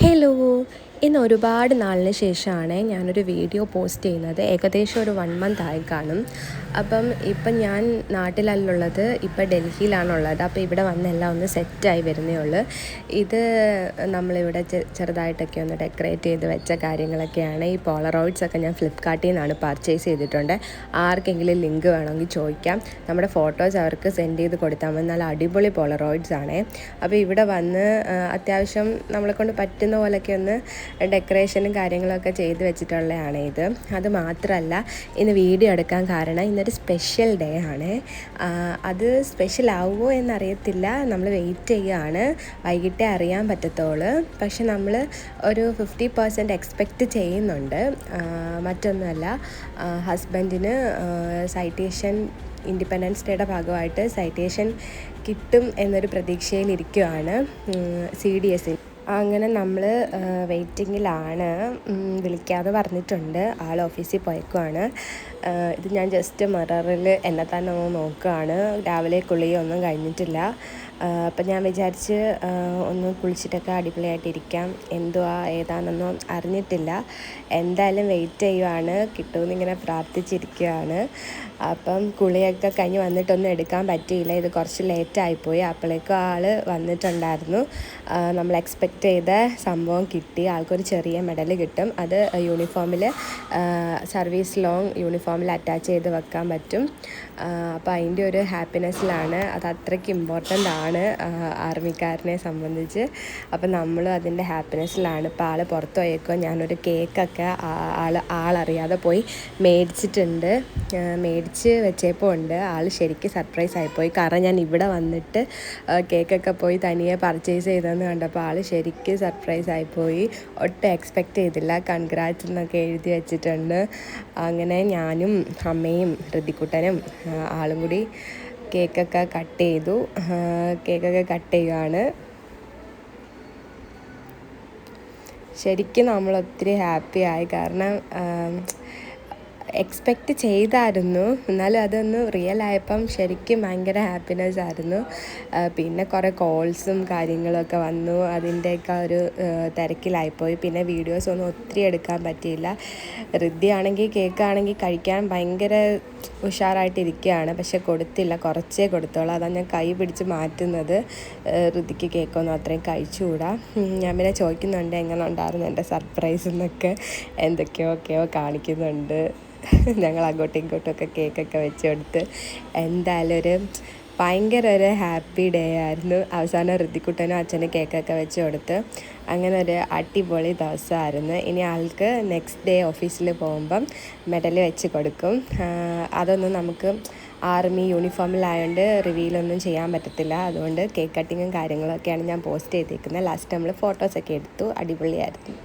Hello, ഇന്ന് ഒരുപാട് നാളിന് ശേഷമാണ് ഞാനൊരു വീഡിയോ പോസ്റ്റ് ചെയ്യുന്നത്. ഏകദേശം ഒരു 1 month ആയി കാണും. ഇപ്പം ഞാൻ നാട്ടിലല്ലുള്ളത്, ഇപ്പം ഡൽഹിയിലാണുള്ളത്. അപ്പോൾ ഇവിടെ വന്നെല്ലാം ഒന്ന് സെറ്റായി വരുന്നേ ഉള്ളൂ. ഇത് നമ്മളിവിടെ ചെറുതായിട്ടൊക്കെ ഒന്ന് ഡെക്കറേറ്റ് ചെയ്ത് വെച്ച കാര്യങ്ങളൊക്കെയാണ്. ഈ പോളറോയിഡ്സൊക്കെ ഞാൻ ഫ്ലിപ്കാർട്ടിൽ നിന്നാണ് പർച്ചേസ് ചെയ്തിട്ടുണ്ട്. ആർക്കെങ്കിലും ലിങ്ക് വേണമെങ്കിൽ ചോദിക്കാം. നമ്മുടെ ഫോട്ടോസ് അവർക്ക് സെൻഡ് ചെയ്ത് കൊടുത്താൽ മതി. നല്ല അടിപൊളി പോളറോയിഡ്സ് ആണ്. അപ്പോൾ ഇവിടെ വന്ന് അത്യാവശ്യം നമ്മളെക്കൊണ്ട് പറ്റുന്ന പോലെയൊക്കെ ഒന്ന് ഡെക്കറേഷനും കാര്യങ്ങളൊക്കെ ചെയ്ത് വെച്ചിട്ടുള്ളതാണ് ഇത്. അത് മാത്രമല്ല, ഇന്ന് വീഡിയോ എടുക്കാൻ കാരണം ഇന്നൊരു സ്പെഷ്യൽ ഡേ ആണ്. അത് സ്പെഷ്യൽ ആവുമോ എന്നറിയത്തില്ല. നമ്മൾ വെയിറ്റ് ചെയ്യുകയാണ്. വൈകിട്ടേ അറിയാൻ പറ്റത്തുള്ളൂ. പക്ഷെ നമ്മൾ ഒരു 50% എക്സ്പെക്റ്റ് ചെയ്യുന്നുണ്ട്. മറ്റൊന്നുമല്ല, ഹസ്ബൻഡിന് സൈറ്റേഷൻ ഇൻഡിപെൻഡൻസ് ഡേയുടെ ഭാഗമായിട്ട് സൈറ്റേഷൻ കിട്ടും എന്നൊരു പ്രതീക്ഷയിലിരിക്കുകയാണ് CDSന്. അങ്ങനെ നമ്മൾ വെയിറ്റിങ്ങിലാണ്. വിളിക്കാതെ പറഞ്ഞിട്ടുണ്ട്. ആൾ ഓഫീസിൽ പോയേക്കുവാണ്. ഇത് ഞാൻ ജസ്റ്റ് മിററിൽ എന്നെ തന്നെ ഒന്ന് നോക്കുകയാണ്. രാവിലെ കുളിയൊന്നും കഴിഞ്ഞിട്ടില്ല. അപ്പം ഞാൻ വിചാരിച്ച് ഒന്ന് കുളിച്ചിട്ടൊക്കെ അടിപൊളിയായിട്ടിരിക്കാം. എന്തുവാ ഏതാണെന്നൊന്നും അറിഞ്ഞിട്ടില്ല. എന്തായാലും വെയിറ്റ് ചെയ്യുവാണ്. കിട്ടുമെന്നിങ്ങനെ പ്രാർത്ഥിച്ചിരിക്കുകയാണ്. കുളിയൊക്കെ കഴിഞ്ഞ് വന്നിട്ടൊന്നും എടുക്കാൻ പറ്റിയില്ല. ഇത് കുറച്ച് ലേറ്റായിപ്പോയി. അപ്പോഴേക്കും ആൾ വന്നിട്ടുണ്ടായിരുന്നു. നമ്മൾ എക്സ്പെക്റ്റ് ചെയ്ത സംഭവം കിട്ടി. ആൾക്കൊരു ചെറിയ മെഡൽ കിട്ടും. അത് യൂണിഫോമിൽ സർവീസ് ലോങ് യൂണിഫോമിൽ അറ്റാച്ച് ചെയ്ത് വെക്കാൻ പറ്റും. അപ്പോൾ അതിൻ്റെ ഒരു ഹാപ്പിനെസ്സിലാണ്. അത് അത്രയ്ക്ക് ഇമ്പോർട്ടൻ്റ് ആണ് ആർമിക്കാരനെ സംബന്ധിച്ച്. അപ്പം നമ്മളും അതിൻ്റെ ഹാപ്പിനെസ്സിലാണ്. ഇപ്പോൾ ആൾ പുറത്ത് പോയേക്കോ. ഞാനൊരു കേക്കൊക്കെ ആളറിയാതെ പോയി മേടിച്ചിട്ടുണ്ട്. മേടിച്ച് വെച്ചപ്പോൾ ഉണ്ട്. ആൾ ശരിക്കും സർപ്രൈസ് ആയിപ്പോയി. കാരണം ഞാൻ ഇവിടെ വന്നിട്ട് കേക്കൊക്കെ പോയി തനിയെ പർച്ചേസ് ചെയ്തതെന്ന് കണ്ടപ്പോൾ ആൾ ശരിക്കും സർപ്രൈസ് ആയിപ്പോയി. ഒട്ടും എക്സ്പെക്റ്റ് ചെയ്തില്ല. കൺഗ്രാറ്റ്സ് എന്നൊക്കെ എഴുതി വെച്ചിട്ടുണ്ട്. അങ്ങനെ ഞാനും അമ്മയും ഋതിക്കുട്ടനും ആളും കൂടി കേക്കൊക്കെ കട്ട് ചെയ്തു. കേക്കൊക്കെ കട്ട് ചെയ്യുകയാണ്. ശരിക്കും നമ്മൾ ഒത്തിരി ഹാപ്പിയായി. കാരണം എക്സ്പെക്റ്റ് ചെയ്തായിരുന്നു, എന്നാലും അതൊന്ന് റിയൽ ആയപ്പം ശരിക്കും ഭയങ്കര ഹാപ്പിനെസ് ആയിരുന്നു. പിന്നെ കുറേ കോൾസും കാര്യങ്ങളൊക്കെ വന്നു. അതിൻ്റെയൊക്കെ ഒരു തിരക്കിലായിപ്പോയി. പിന്നെ വീഡിയോസൊന്നും ഒത്തിരി എടുക്കാൻ പറ്റിയില്ല. ഋതിയാണെങ്കിൽ കേക്കാണെങ്കിൽ കഴിക്കാൻ ഭയങ്കര ഉഷാറായിട്ടിരിക്കുകയാണ്. പക്ഷെ കൊടുത്തില്ല, കുറച്ചേ കൊടുത്തോളൂ. അതാണ് ഞാൻ കൈ പിടിച്ച് മാറ്റുന്നത്. ഋതിക്ക് കേക്കൊന്നും അത്രയും കഴിച്ചുകൂടാ. ഞാൻ പിന്നെ ചോദിക്കുന്നുണ്ട് എങ്ങനെ ഉണ്ടായിരുന്നു എൻ്റെ സർപ്രൈസ് എന്നൊക്കെ. എന്തൊക്കെയോ കാണിക്കുന്നുണ്ട്. ഞങ്ങൾ അങ്ങോട്ടും ഇങ്ങോട്ടുമൊക്കെ കേക്കൊക്കെ വെച്ച് കൊടുത്ത് എന്തായാലും ഭയങ്കര ഒരു ഹാപ്പി ഡേ ആയിരുന്നു. അവസാനം ഋതിക്കുട്ടനും അച്ഛനും കേക്കൊക്കെ വെച്ച് കൊടുത്ത് അങ്ങനെ ഒരു അടിപൊളി ദിവസമായിരുന്നു. ഇനി ആൾക്ക് നെക്സ്റ്റ് ഡേ ഓഫീസിൽ പോകുമ്പം മെഡൽ വെച്ച് കൊടുക്കും. അതൊന്നും നമുക്ക് ആർമി യൂണിഫോമിലായതുകൊണ്ട് റിവീലൊന്നും ചെയ്യാൻ പറ്റത്തില്ല. അതുകൊണ്ട് കേക്ക് കട്ടിങ്ങും കാര്യങ്ങളൊക്കെയാണ് ഞാൻ പോസ്റ്റ് ചെയ്തേക്കുന്നത്. ലാസ്റ്റ് നമ്മൾ ഫോട്ടോസൊക്കെ എടുത്തു. അടിപൊളിയായിരുന്നു.